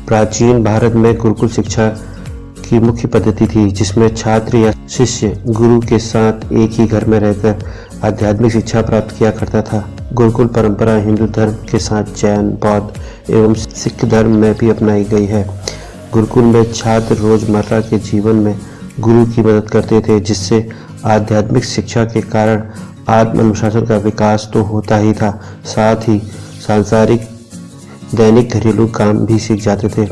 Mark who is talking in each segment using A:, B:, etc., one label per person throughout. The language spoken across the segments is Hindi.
A: प्राचीन भारत में गुरुकुल शिक्षा की मुख्य पद्धति थी, जिसमें छात्र या शिष्य गुरु के साथ एक ही घर में रहकर आध्यात्मिक शिक्षा प्राप्त किया करता था। गुरुकुल परंपरा हिंदू धर्म के साथ जैन, बौद्ध एवं सिख धर्म में भी अपनाई गई है। गुरुकुल में छात्र रोजमर्रा के जीवन में गुरु की मदद करते थे, जिससे आध्यात्मिक शिक्षा के कारण आत्म अनुशासन का विकास तो होता ही था, साथ ही सांसारिक दैनिक घरेलू काम भी सीख जाते थे।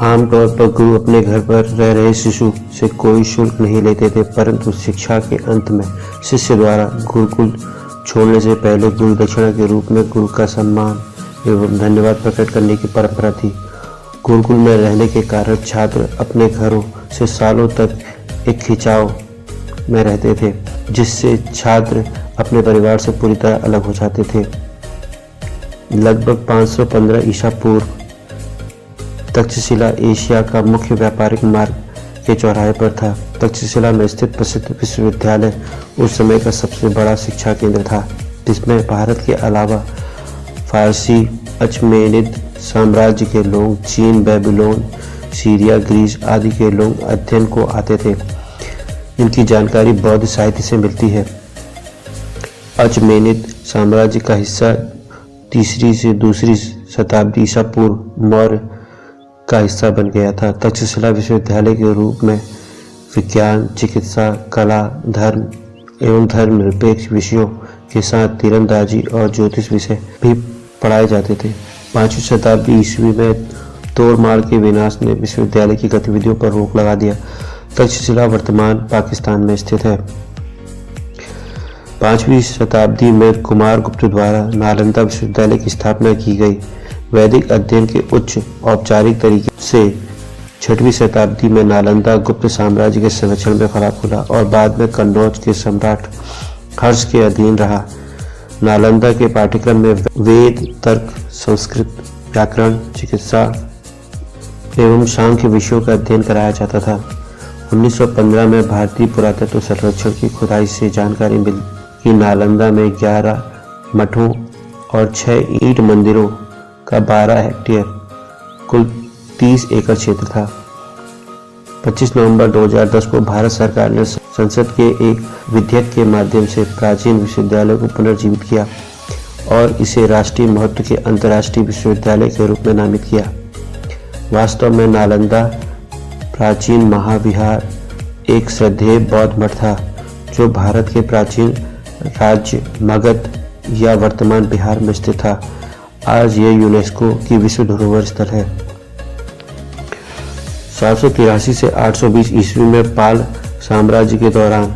A: आमतौर पर गुरु अपने घर पर रह रहे शिशु से कोई शुल्क नहीं लेते थे, परंतु शिक्षा के अंत में शिष्य द्वारा गुरुकुल छोड़ने से पहले गुरु दक्षिणा के रूप में गुरु का सम्मान एवं धन्यवाद प्रकट करने की परंपरा थी। गुरुकुल में रहने के कारण छात्र अपने घरों से सालों तक एक खिंचाव में रहते थे, जिससे छात्र अपने परिवार से पूरी तरह अलग हो जाते थे। लगभग 515 ईसा पूर्व तक्षशिला एशिया का मुख्य व्यापारिक मार्ग के चौराहे पर था। तक्षशिला में स्थित प्रसिद्ध विश्वविद्यालय उस समय का सबसे बड़ा शिक्षा केंद्र था, जिसमें भारत के अलावा फारसी, अचमेनिद साम्राज्य के लोग, चीन, बेबीलोन, सीरिया, ग्रीस आदि के लोग अध्ययन को आते थे। इनकी जानकारी बौद्ध साहित्य से मिलती है। अचमेनिद साम्राज्य का हिस्सा 3री से 2री शताब्दी ईसा पूर्व मौर्य का हिस्सा बन गया था। तक्षशिला विश्वविद्यालय के रूप में विज्ञान, चिकित्सा, कला, धर्म एवं धर्मनिरपेक्ष विषयों के साथ तीरंदाजी और ज्योतिष विषय भी पढ़ाए जाते थे। 5वीं शताब्दी ईस्वी में तोड़मार के विनाश ने विश्वविद्यालय की गतिविधियों पर रोक लगा दिया। तक्षशिला वर्तमान पाकिस्तान में स्थित है। 5वीं शताब्दी में कुमारगुप्त द्वारा नालंदा विश्वविद्यालय की स्थापना की गई। वैदिक अध्ययन के उच्च औपचारिक तरीके से 6वीं शताब्दी में नालंदा गुप्त साम्राज्य के संरक्षण में खड़ा खुला और बाद में कन्नौज के सम्राट हर्ष के अधीन रहा। नालंदा के पाठ्यक्रम में वेद, तर्क, संस्कृत, व्याकरण, चिकित्सा एवं सांख्य विषयों का अध्ययन कराया जाता था। 1915 में भारतीय पुरातत्व सर्वेक्षण की खुदाई से जानकारी मिली कि नालंदा में 11 मठों और 6 ईंट मंदिरों का 12 हेक्टेयर कुल 30 एकड़ क्षेत्र था। 25 नवंबर 2010 को भारत सरकार ने संसद के एक विधेयक के माध्यम से प्राचीन विश्वविद्यालय को पुनर्जीवित किया और इसे राष्ट्रीय महत्व के अंतर्राष्ट्रीय विश्वविद्यालय के रूप में नामित किया। वास्तव में नालंदा प्राचीन महाविहार एक श्रद्धेय बौद्ध मठ था, जो भारत के प्राचीन राज्य मगध या वर्तमान बिहार में स्थित था। आज यह यूनेस्को की विश्व धरोहर स्थल है। 783 से 820 ईस्वी में पाल साम्राज्य के दौरान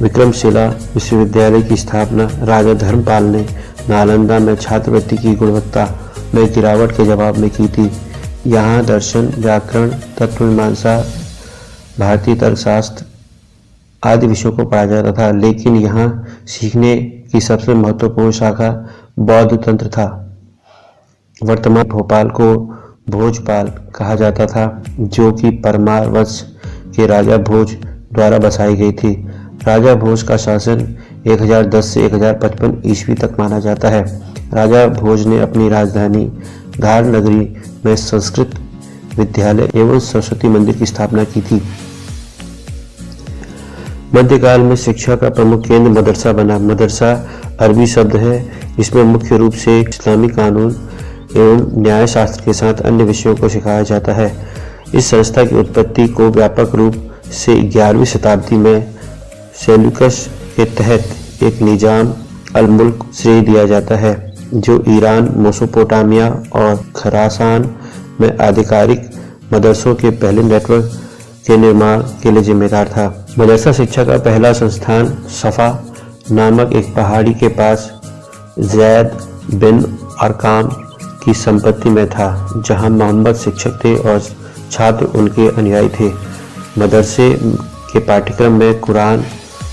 A: विक्रमशिला विश्वविद्यालय की स्थापना राजा धर्मपाल ने नालंदा में छात्रवृत्ति की गुणवत्ता में गिरावट के जवाब में की थी। यहाँ दर्शन, व्याकरण, तत्वमीमांसा, भारतीय तर्कशास्त्र आदि विषयों को पढ़ाया जाता था, लेकिन यहाँ सीखने की सबसे महत्वपूर्ण शाखा बौद्ध तंत्र था। वर्तमान भोपाल को भोजपाल कहा जाता था, जो कि परमार वंश के राजा भोज द्वारा बसाई गई थी। राजा भोज का शासन 1010 से 1055 ईस्वी तक माना जाता है। राजा भोज ने अपनी राजधानी धार नगरी में संस्कृत विद्यालय एवं सरस्वती मंदिर की स्थापना की थी। मध्यकाल में शिक्षा का प्रमुख केंद्र मदरसा बना। मदरसा अरबी शब्द है, इसमें मुख्य रूप से इस्लामी कानून एवं न्याय शास्त्र के साथ अन्य विषयों को सिखाया जाता है। इस संस्था की उत्पत्ति को व्यापक रूप से 11वीं शताब्दी में सेल्यूकस के तहत एक निजाम अल मुल्क श्रेय दिया जाता है, जो ईरान, मेसोपोटामिया और खरासान में आधिकारिक मदरसों के पहले नेटवर्क के निर्माण के लिए जिम्मेदार था। मदरसा शिक्षा का पहला संस्थान सफा नामक एक पहाड़ी के पास जैद बिन अरकाम की संपत्ति में था, जहां मोहम्मद शिक्षक थे और छात्र उनके अनुयायी थे। मदरसे के पाठ्यक्रम में कुरान,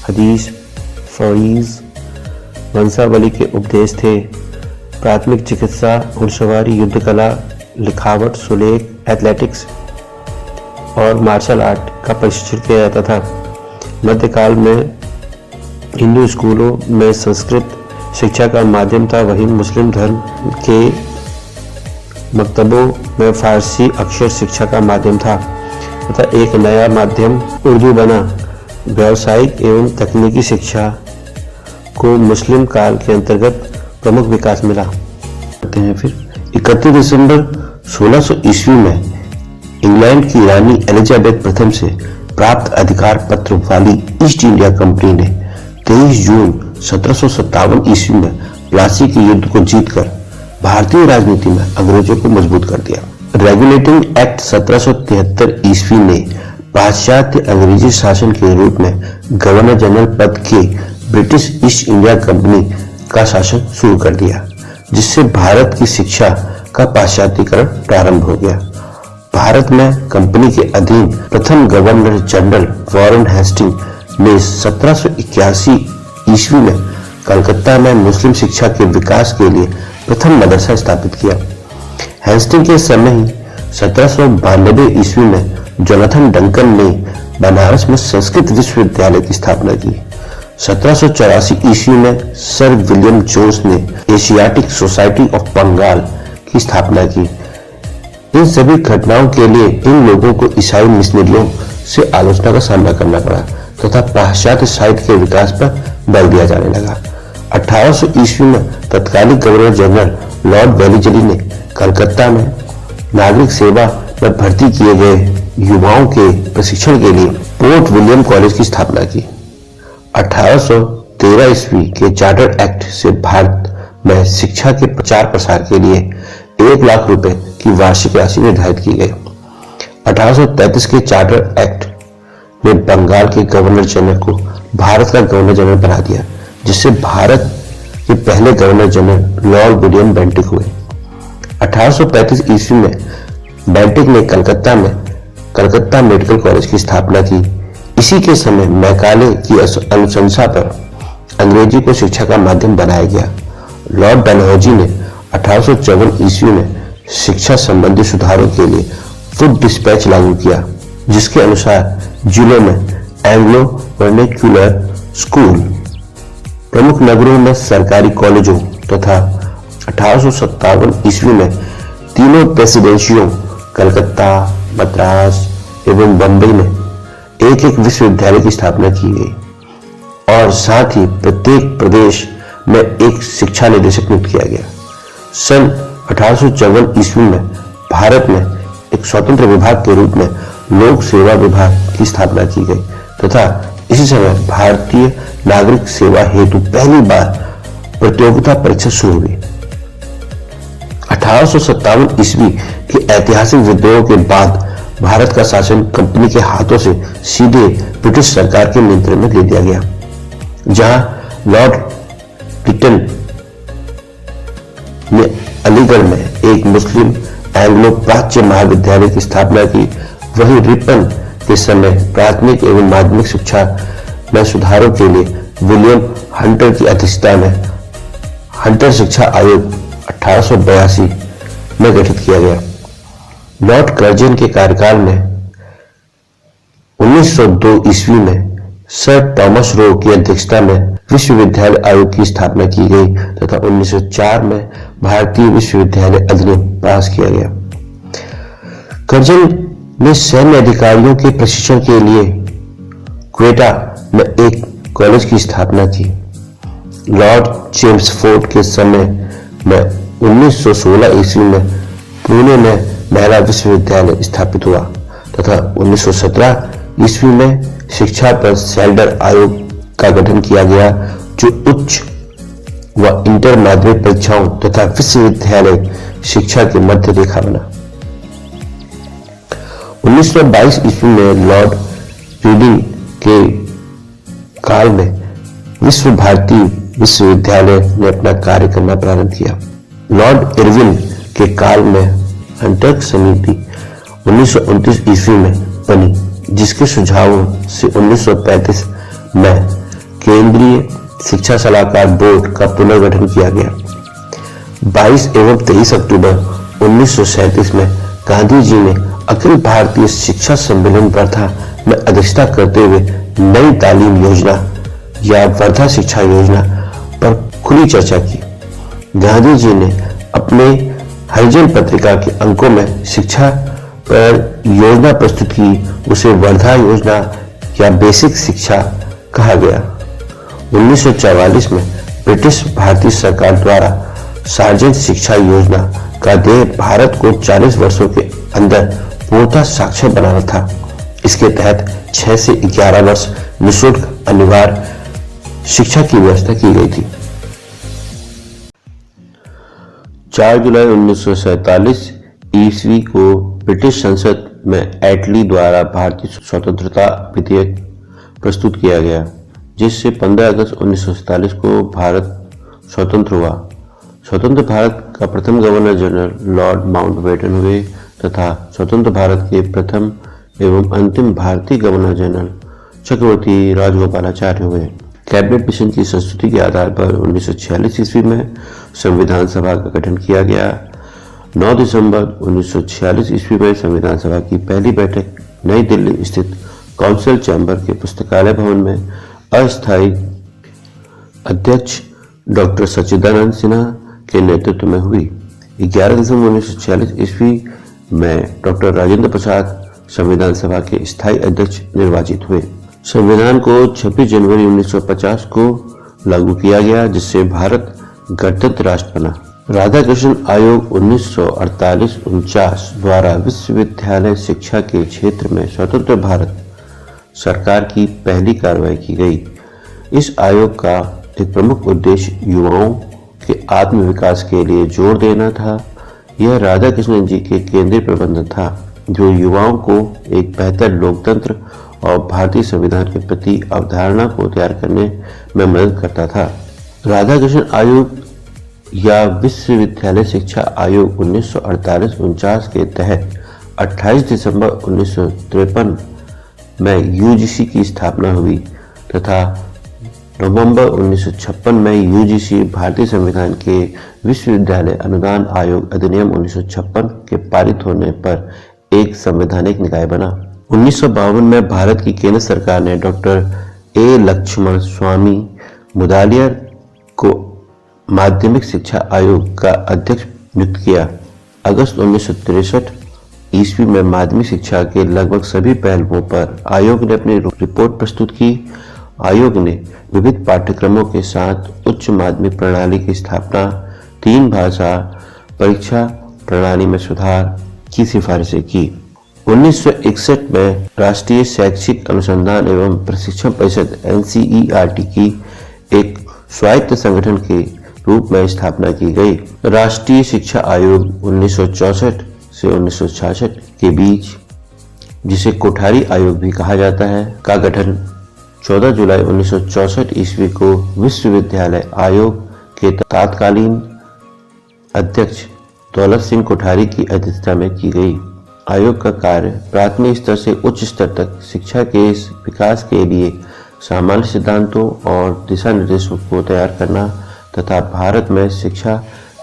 A: हदीस, फरीज, वंशावली के उपदेश थे। प्राथमिक चिकित्सा, घुड़सवारी, युद्ध कला, लिखावट, सुलेख, एथलेटिक्स और मार्शल आर्ट का प्रशिक्षण किया जाता था। मध्यकाल में हिंदू स्कूलों में संस्कृत शिक्षा का माध्यम था, वहीं मुस्लिम धर्म के मकतबों में फारसी अक्षर शिक्षा का माध्यम था तथा एक नया माध्यम उर्दू बना। व्यावसायिक एवं तकनीकी शिक्षा को मुस्लिम काल के अंतर्गत प्रमुख विकास मिला। फिर 31 दिसंबर 1600 ईस्वी में इंग्लैंड की रानी एलिजाबेथ प्रथम से प्राप्त अधिकार पत्र वाली ईस्ट इंडिया कंपनी ने 23 जून 1757 ईस्वी में प्लासी के युद्ध को जीतकर भारतीय राजनीति में अंग्रेजों को मजबूत कर दिया। रेगुलेटिंग एक्ट 1773 ईस्वी ने पाश्चात्य अंग्रेजी शासन के रूप में गवर्नर जनरल पद के ब्रिटिश ईस्ट इंडिया कंपनी का शासन शुरू कर दिया, जिससे भारत की शिक्षा का पाश्चात्यकरण प्रारंभ हो गया। भारत में कंपनी के अधीन प्रथम गवर्नर जनरल वॉरेन हेस्टिंग ने 1781 ईस्वी में कलकत्ता में मुस्लिम शिक्षा के विकास के लिए प्रथम मदरसा स्थापित किया। हेस्टिंग के समय ही 1792 ईस्वी में जोनाथन डंकन ने बनारस में संस्कृत विश्वविद्यालय की स्थापना की। 1784 ईस्वी में सर विलियम जोन्स ने एशियाटिक सोसाइटी ऑफ बंगाल की स्थापना की। इन सभी घटनाओं के लिए इन लोगों को ईसाई मिशनरियों से आलोचना का सामना करना पड़ा तथा पाश्चात्य साहित्य के विकास पर बल दिया जाने लगा। 1800 ईस्वी में तत्कालीन गवर्नर जनरल लॉर्ड वेलिजली ने कलकत्ता में नागरिक सेवा में भर्ती किए गए युवाओं के प्रशिक्षण के लिए पोर्ट विलियम कॉलेज की स्थापना की। 1813 ईस्वी के चार्टर एक्ट से भारत में शिक्षा के प्रचार प्रसार के लिए 1 लाख रुपए की वार्षिक राशि निर्धारित की गई। 1833 के चार्टर एक्ट ने बंगाल के गवर्नर जनरल को भारत का गवर्नर जनरल बना दिया, जिससे भारत के पहले governor general Lord William Bentinck हुए। 1835 ईस्वी में बेंटिक ने कलकत्ता मेडिकल कॉलेज की स्थापना की। इसी के समय मैकाले की अनुशंसा पर अंग्रेजी को शिक्षा का माध्यम बनाया गया। लॉर्ड डलहौजी ने 1854 ईस्वी में शिक्षा संबंधी सुधारों के लिए फुट डिस्पैच लागू किया, जिसके अनुसार जिलों में एंग्लो वर्नेक्युलर स्कूल, प्रमुख नगरों में सरकारी कॉलेजों तथा 1857 ईस्वी में तीनों प्रेसिडेंसियों कलकत्ता, मद्रास एवं बंबई में एक एक विश्वविद्यालय की स्थापना की गई और साथ ही प्रत्येक प्रदेश में एक शिक्षा निदेशक नियुक्त किया गया। सन 1854 ईस्वी में भारत में एक स्वतंत्र विभाग के रूप में लोक सेवा विभाग की स्थापना की गई तथा इसी समय भारतीय नागरिक सेवा हेतु पहली बार प्रतियोगिता परीक्षा शुरू हुई। 1857 ईस्वी के ऐतिहासिक विद्रोह के बाद भारत का शासन कंपनी के हाथों से सीधे ब्रिटिश सरकार के नियंत्रण में ले दिया गया। जहां लॉर्ड लिटन ने अलीगढ़ में एक मुस्लिम एंग्लो प्राच्य महाविद्यालय की स्थापना की, वहीं रिपन के समय प्राथमिक एवं माध्यमिक शिक्षा में सुधारों के लिए विलियम हंटर की अध्यक्षता में हंटर शिक्षा आयोग 1882 में गठित किया गया। लॉर्ड कर्जन के कार्यकाल में 1902 ईस्वी में सर थॉमस रो की अध्यक्षता में विश्वविद्यालय आयोग की स्थापना की गई तथा 1904 में भारतीय विश्वविद्यालय अधिनियम पास किया गया। कर्जन ने सैन्य अधिकारियों के प्रशिक्षण के लिए क्वेटा में एक कॉलेज की स्थापना की। लॉर्ड चेम्सफोर्ड के समय में 1916 ईस्वी में पुणे में महिला विश्वविद्यालय स्थापित हुआ तथा 1917 ईस्वी में शिक्षा पर सेल्डर आयोग का गठन किया गया, जो उच्च व इंटर माध्यमिक परीक्षाओं तथा विश्वविद्यालय शिक्षा के मध्य रेखा बना। 1922 ईस्वी में लॉर्ड रीडिंग के काल में विश्व भारती विश्वविद्यालय ने अपना कार्य करना प्रारंभ किया। लॉर्ड इरविन के काल में हंटर समिति 1929 ईस्वी में बनी, जिसके सुझावों से 1935 में केंद्रीय शिक्षा सलाहकार बोर्ड का पुनर्गठन किया गया। 22 एवं 23 अक्टूबर 1937 में गांधी जी ने अखिल भारतीय शिक्षा सम्मेलन वर्धा में अध्यक्षता करते हुए नई तालीम योजना या वर्धा शिक्षा योजना पर खुली चर्चा की। गांधी जी ने अपने हरिजन पत्रिका के अंकों में शिक्षा पर योजना प्रस्तुत की, उसे वर्धा योजना या बेसिक शिक्षा कहा गया। 1944 में ब्रिटिश भारतीय सरकार द्वारा सार्वजनिक शिक्षा योजना का ध्येय भारत को 40 वर्षों के अंदर पूर्णतः साक्षर बनाना था। इसके तहत 6 से 11 वर्ष निःशुल्क अनिवार्य शिक्षा की व्यवस्था की गई थी। 4 जुलाई 1947 ईस्वी को ब्रिटिश संसद में एटली द्वारा भारतीय स्वतंत्रता विधेयक प्रस्तुत किया गया, जिससे 15 अगस्त 1947 को भारत स्वतंत्र हुआ। स्वतंत्र भारत का प्रथम गवर्नर जनरल लॉर्ड माउंटबेटन हुए तथा स्वतंत्र भारत के प्रथम एवं अंतिम भारतीय गवर्नर जनरल चक्रवर्ती राजगोपालाचार्य हुए। कैबिनेट मिशन की संस्तुति के आधार पर 1946 ईस्वी में संविधान सभा का गठन किया गया। 9 दिसंबर 1946 ईस्वी में संविधान सभा की पहली बैठक नई दिल्ली स्थित काउंसिल चैम्बर के पुस्तकालय भवन में अस्थायी अध्यक्ष डॉक्टर सच्चिदानंद सिन्हा के नेतृत्व में हुई। 11 दिसंबर 1946 ईस्वी में डॉक्टर राजेंद्र प्रसाद संविधान सभा के स्थायी अध्यक्ष निर्वाचित हुए। संविधान को 26 जनवरी 1950 को लागू किया गया, जिससे भारत गणतंत्र राष्ट्र बना। राधाकृष्ण आयोग 1948-49 द्वारा विश्वविद्यालय शिक्षा के क्षेत्र में स्वतंत्र भारत सरकार की पहली कार्रवाई की गई। इस आयोग का एक प्रमुख उद्देश्य युवाओं के आत्म विकास के लिए जोर देना था। यह राधाकृष्णन जी के केंद्रीय प्रबंधन था, जो युवाओं को एक बेहतर लोकतंत्र और भारतीय संविधान के प्रति अवधारणा को तैयार करने में मदद करता था। राधाकृष्णन आयोग या विश्वविद्यालय शिक्षा आयोग 1948-49 के तहत 28 दिसंबर 1953 में यूजीसी की स्थापना हुई तथा नवंबर 1956 में यूजीसी भारतीय संविधान के विश्वविद्यालय अनुदान आयोग अधिनियम 1956 के पारित होने पर एक संवैधानिक निकाय बना। 1952 में भारत की केंद्र सरकार ने डॉक्टर ए लक्ष्मण स्वामी मुदालियर को माध्यमिक शिक्षा आयोग का अध्यक्ष नियुक्त किया। अगस्त 1963 ईस्वी में माध्यमिक शिक्षा के लगभग सभी पहलुओं पर आयोग ने अपनी रिपोर्ट प्रस्तुत की। आयोग ने विविध पाठ्यक्रमों के साथ उच्च माध्यमिक प्रणाली की स्थापना, 3 भाषा परीक्षा प्रणाली में सुधार की सिफारिशें की। 1961 में राष्ट्रीय शैक्षिक अनुसंधान एवं प्रशिक्षण परिषद NCERT की एक स्वायत्त संगठन के रूप में स्थापना की गई। राष्ट्रीय शिक्षा आयोग 1964 से 1966 के बीच, जिसे कोठारी आयोग भी कहा जाता है, का गठन 14 जुलाई 1964 ईस्वी को विश्वविद्यालय आयोग के तत्कालीन अध्यक्ष दौलत सिंह कोठारी की अध्यक्षता में की गई। आयोग का कार्य प्राथमिक स्तर से उच्च स्तर तक शिक्षा के विकास के लिए सामान्य सिद्धांतों और दिशा निर्देशों को तैयार करना तथा भारत में शिक्षा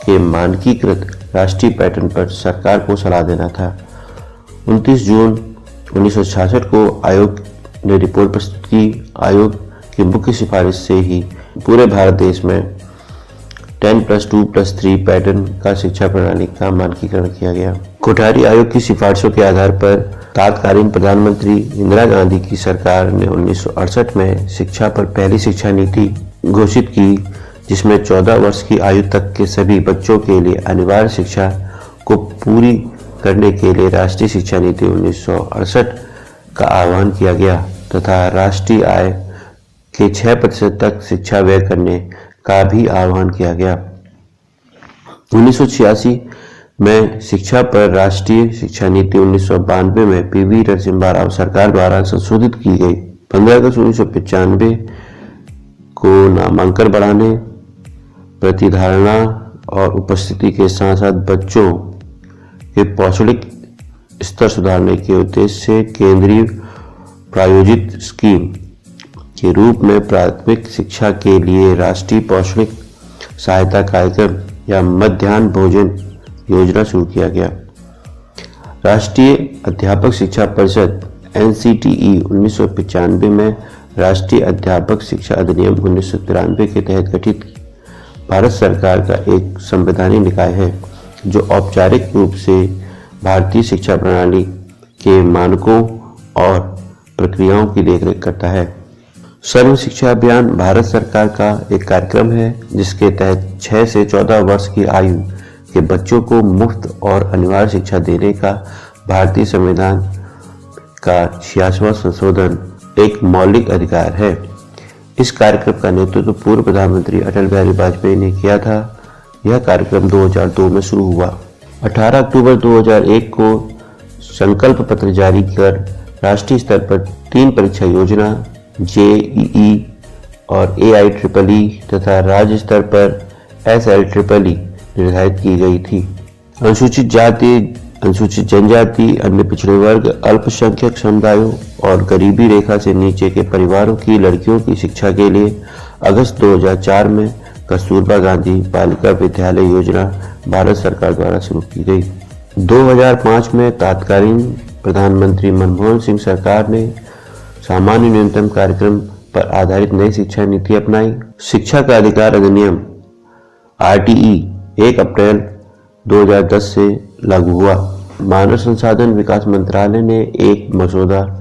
A: के मानकीकृत राष्ट्रीय पैटर्न पर सरकार को सलाह देना था। 29 जून 1966 को आयोग ने रिपोर्ट प्रस्तुत की। आयोग की मुख्य सिफारिश से ही पूरे भारत देश में 10+2+3 पैटर्न का शिक्षा प्रणाली का मानकीकरण किया गया। कोठारी आयोग की सिफारिशों के आधार पर तत्कालीन प्रधानमंत्री इंदिरा गांधी की सरकार ने 1968 में शिक्षा पर पहली शिक्षा नीति घोषित की, जिसमें 14 वर्ष की आयु तक के सभी बच्चों के लिए अनिवार्य शिक्षा को पूरी करने के लिए राष्ट्रीय शिक्षा नीति 1968 का आह्वान किया गया तथा राष्ट्रीय आय के 6% तक शिक्षा व्यय करने का भी आह्वान किया गया। 1986 में शिक्षा पर राष्ट्रीय शिक्षा नीति 1992 में PV नरसिम्हा राव सरकार द्वारा संशोधित की गई। 15 अगस्त 1995 को नामांकन बढ़ाने, प्रतिधारणा और उपस्थिति के साथ साथ बच्चों के पौष्टिक स्तर सुधारने के उद्देश्य से केंद्रीय प्रायोजित स्कीम के रूप में प्राथमिक शिक्षा के लिए राष्ट्रीय पौष्टिक सहायता कार्यक्रम या मध्याह्न भोजन योजना शुरू किया गया। राष्ट्रीय अध्यापक शिक्षा परिषद NCTE 1995 में राष्ट्रीय अध्यापक शिक्षा अधिनियम 1993 के तहत गठित भारत सरकार का एक संवैधानिक निकाय है। जो औपचारिक रूप से भारतीय शिक्षा प्रणाली के मानकों और प्रक्रियाओं की देखरेख करता है। सर्व शिक्षा अभियान भारत सरकार का एक कार्यक्रम है जिसके तहत 6 से 14 वर्ष की आयु के बच्चों को मुफ्त और अनिवार्य शिक्षा देने का भारतीय संविधान का 66वां संशोधन एक मौलिक अधिकार है। इस कार्यक्रम का नेतृत्व पूर्व प्रधानमंत्री अटल बिहारी वाजपेयी ने किया था। यह कार्यक्रम 2002 में शुरू हुआ। 18 अक्टूबर 2001 को संकल्प पत्र जारी कर राष्ट्रीय स्तर पर 3 परीक्षा योजना JEE और AIEEE तथा राज्य स्तर पर SLEEE निर्धारित की गई थी। अनुसूचित जाति, अनुसूचित जनजाति, अन्य पिछड़े वर्ग, अल्पसंख्यक समुदायों और गरीबी रेखा से नीचे के परिवारों की लड़कियों की शिक्षा के लिए अगस्त 2004 में कस्तूरबा गांधी बालिका विद्यालय योजना भारत सरकार द्वारा शुरू की गई। 2005 में तत्कालीन प्रधानमंत्री मनमोहन सिंह सरकार ने सामान्य न्यूनतम कार्यक्रम पर आधारित नई शिक्षा नीति अपनाई। शिक्षा का अधिकार अधिनियम RTE 1 अप्रैल 2010 से लागू हुआ। मानव संसाधन विकास मंत्रालय ने एक मसौदा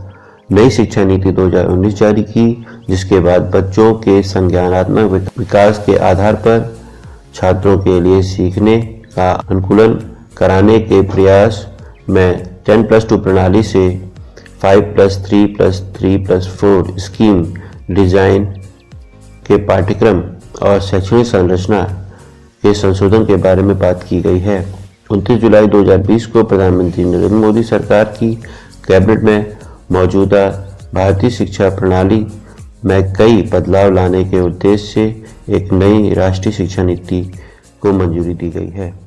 A: नई शिक्षा नीति 2019 जारी की, जिसके बाद बच्चों के संज्ञानात्मक विकास के आधार पर छात्रों के लिए सीखने का अनुकूलन कराने के प्रयास में 10+2 प्रणाली से 5+3+3+4 स्कीम डिजाइन के पाठ्यक्रम और शैक्षणिक संरचना के संशोधन के बारे में बात की गई है। 29 जुलाई 2020 को प्रधानमंत्री नरेंद्र मोदी सरकार की कैबिनेट में मौजूदा भारतीय शिक्षा प्रणाली में कई बदलाव लाने के उद्देश्य से एक नई राष्ट्रीय शिक्षा नीति को मंजूरी दी गई है।